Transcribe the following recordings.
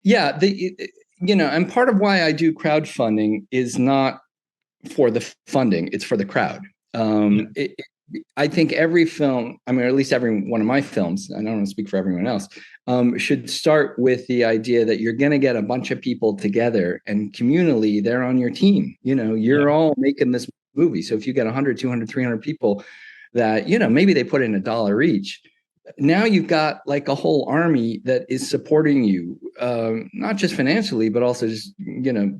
Yeah, and part of why I do crowdfunding is not for the funding, it's for the crowd. Yeah. I think every film, I mean, or at least every one of my films, I don't want to speak for everyone else, should start with the idea that you're going to get a bunch of people together and communally they're on your team. Yeah. You're all making this movie. So if you get 100, 200, 300 people that, maybe they put in $1 each, now you've got like a whole army that is supporting you, not just financially, but also just,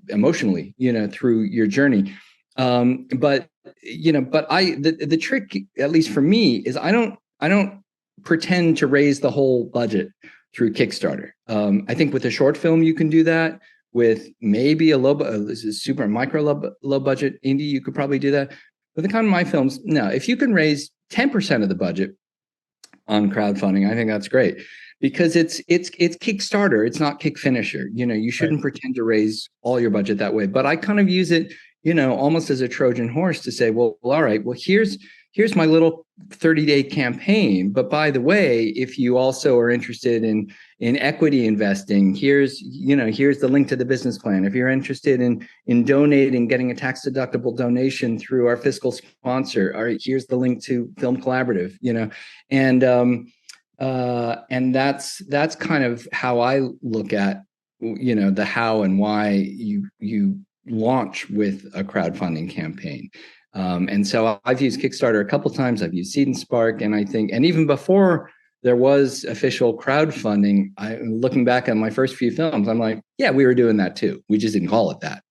emotionally, through your journey. But the trick, at least for me, is I don't pretend to raise the whole budget through Kickstarter. I think with a short film you can do that. With maybe a this is super micro low budget indie, you could probably do that. But the kind of my films, no. If you can raise 10% of the budget on crowdfunding, I think that's great because it's Kickstarter. It's not Kick Finisher. You Right. shouldn't pretend to raise all your budget that way. But I kind of use it, almost as a Trojan horse to say, well, all right, well, here's my little 30-day campaign. But by the way, if you also are interested in equity investing, here's the link to the business plan. If you're interested in donating, getting a tax deductible donation through our fiscal sponsor, all right, here's the link to Film Collaborative. And that's kind of how I look at the how and why you launch with a crowdfunding campaign. And so I've used Kickstarter a couple times. I've used Seed and Spark, and I think, and even before there was official crowdfunding, looking back on my first few films, I'm like, yeah, we were doing that too. We just didn't call it that.